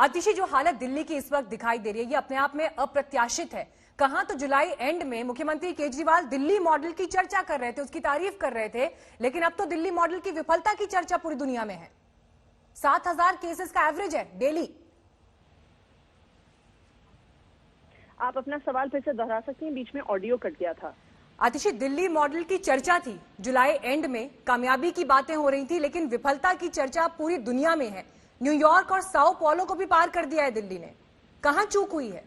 आतिशी, जो हालत दिल्ली की इस वक्त दिखाई दे रही है ये अपने आप में अप्रत्याशित है। कहां तो जुलाई एंड में मुख्यमंत्री केजरीवाल दिल्ली मॉडल की चर्चा कर रहे थे, उसकी तारीफ कर रहे थे, लेकिन अब तो दिल्ली मॉडल की विफलता की चर्चा पूरी दुनिया में है। 7,000 केसेस का एवरेज है डेली। आप अपना सवाल फिर से दोहरा सकती हैं, बीच में ऑडियो कट गया था। आतिशी, दिल्ली मॉडल की चर्चा थी, जुलाई एंड में कामयाबी की बातें हो रही थी, लेकिन विफलता की चर्चा पूरी दुनिया में है। न्यूयॉर्क और साओ पौलो को भी पार कर दिया है दिल्ली ने। कहां चूक हुई है?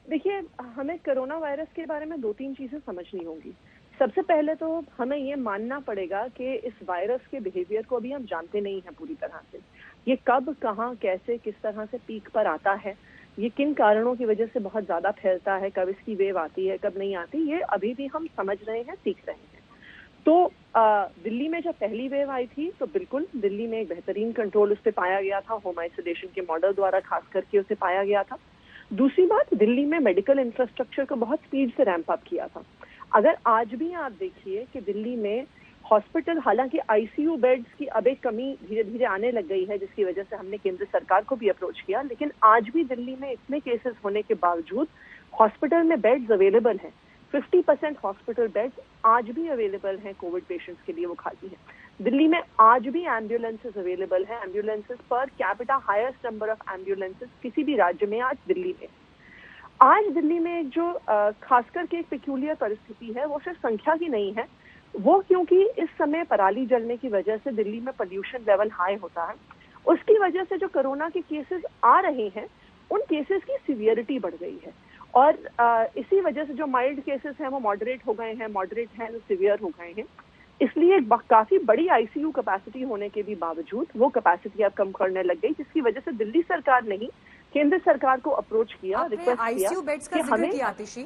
देखिए, हमें कोरोना वायरस के बारे में 2-3 चीजें समझनी होंगी। सबसे पहले तो हमें ये मानना पड़ेगा कि इस वायरस के बिहेवियर को अभी हम जानते नहीं हैं पूरी तरह से। ये कब, कहां, कैसे, किस तरह से पीक पर आता है, ये किन कारणों की वजह से बहुत ज्यादा फैलता है, कब इसकी वेव आती है, कब नहीं आती, ये अभी भी हम समझ रहे हैं, सीख रहे हैं। तो दिल्ली में जब पहली वेव आई थी तो बिल्कुल दिल्ली में एक बेहतरीन कंट्रोल उस पर पाया गया था, होम आइसोलेशन के मॉडल द्वारा खास करके उसे पाया गया था। दूसरी बात, दिल्ली में मेडिकल इंफ्रास्ट्रक्चर को बहुत स्पीड से रैंप अप किया था। अगर आज भी आप देखिए कि दिल्ली में हॉस्पिटल, हालांकि आईसीयू बेड्स की अब एक कमी धीरे धीरे आने लग गई है, जिसकी वजह से हमने केंद्र सरकार को भी अप्रोच किया, लेकिन आज भी दिल्ली में इतने केसेस होने के बावजूद हॉस्पिटल में बेड्स अवेलेबल हैं। 50% हॉस्पिटल बेड्स आज भी अवेलेबल हैं कोविड पेशेंट्स के लिए, वो खाली हैं। दिल्ली में आज भी एम्बुलेंसेस अवेलेबल हैं। Ambulances per capita highest number of ambulances किसी भी राज्य में आज दिल्ली में। आज दिल्ली में जो खास करके एक पेक्यूलियर परिस्थिति है, वो सिर्फ संख्या की नहीं है, वो क्योंकि इस समय पराली जलने की वजह से दिल्ली में पोल्यूशन लेवल हाई होता है, उसकी वजह से जो कोरोना के केसेस आ रहे हैं उन केसेस की सीवियरिटी बढ़ गई है। और इसी वजह से जो माइल्ड केसेस हैं वो मॉडरेट हो गए हैं, मॉडरेट हैं तो सीवियर हो गए हैं। इसलिए काफी बड़ी आईसीयू कैपेसिटी होने के भी बावजूद वो कैपेसिटी अब कम करने लग गई, जिसकी वजह से दिल्ली सरकार ने ही केंद्र सरकार को अप्रोच किया, रिक्वेस्ट किया। आईसीयू बेड्स का जिक्र किया आतिशी,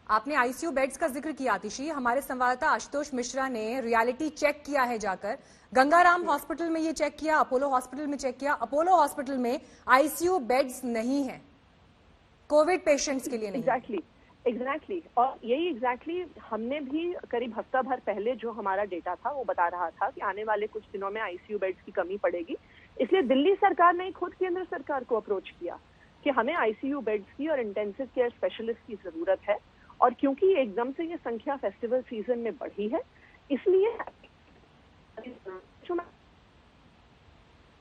आपने आईसीयू बेड्स का जिक्र किया आतिशी। हमारे संवाददाता आशुतोष मिश्रा ने रियलिटी चेक किया है जाकर। गंगाराम हॉस्पिटल में ये चेक किया, अपोलो हॉस्पिटल में चेक किया। अपोलो हॉस्पिटल में आईसीयू बेड्स नहीं है, कोविड पेशेंट्स के लिए नहीं। एग्जैक्टली और यही एग्जैक्टली हमने भी करीब हफ्ता भर पहले जो हमारा डेटा था वो बता रहा था कि आने वाले कुछ दिनों में आईसीयू बेड्स की कमी पड़ेगी। इसलिए दिल्ली सरकार ने खुद केंद्र सरकार को अप्रोच किया कि हमें आईसीयू बेड्स की और इंटेंसिव केयर स्पेशलिस्ट की जरूरत है। और क्योंकि एकदम से ये संख्या फेस्टिवल सीजन में बढ़ी है, इसलिए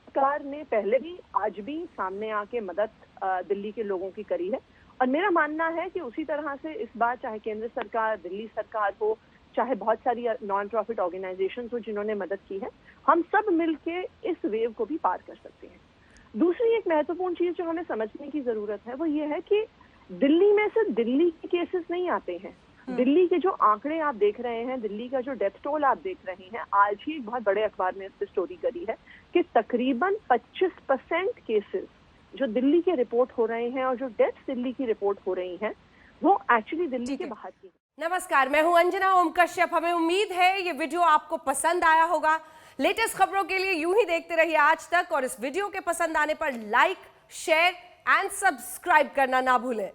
सरकार ने पहले भी आज भी सामने आके मदद दिल्ली के लोगों की करी है। और मेरा मानना है कि उसी तरह से इस बार चाहे केंद्र सरकार, दिल्ली सरकार हो, चाहे बहुत सारी नॉन प्रॉफिट ऑर्गेनाइजेशंस हो जिन्होंने मदद की है, हम सब मिलके इस वेव को भी पार कर सकते हैं। दूसरी एक महत्वपूर्ण चीज जो हमें समझने की जरूरत है वो ये है कि दिल्ली में सिर्फ दिल्ली के केसेस नहीं आते हैं। दिल्ली के जो आंकड़े आप देख रहे हैं, दिल्ली का जो डेथ टोल आप देख रहे हैं, आज ही एक बहुत बड़े अखबार ने इस पर स्टोरी करी है कि तकरीबन 25% केसेस जो दिल्ली के रिपोर्ट हो रहे हैं और जो डेथ दिल्ली की रिपोर्ट हो रही हैं वो एक्चुअली दिल्ली के बाहर की है। नमस्कार, मैं हूं अंजना ओम कश्यप। हमें उम्मीद है ये वीडियो आपको पसंद आया होगा। लेटेस्ट खबरों के लिए यूं ही देखते रहिए आज तक, और इस वीडियो के पसंद आने पर लाइक, शेयर एंड सब्सक्राइब करना ना भूलें।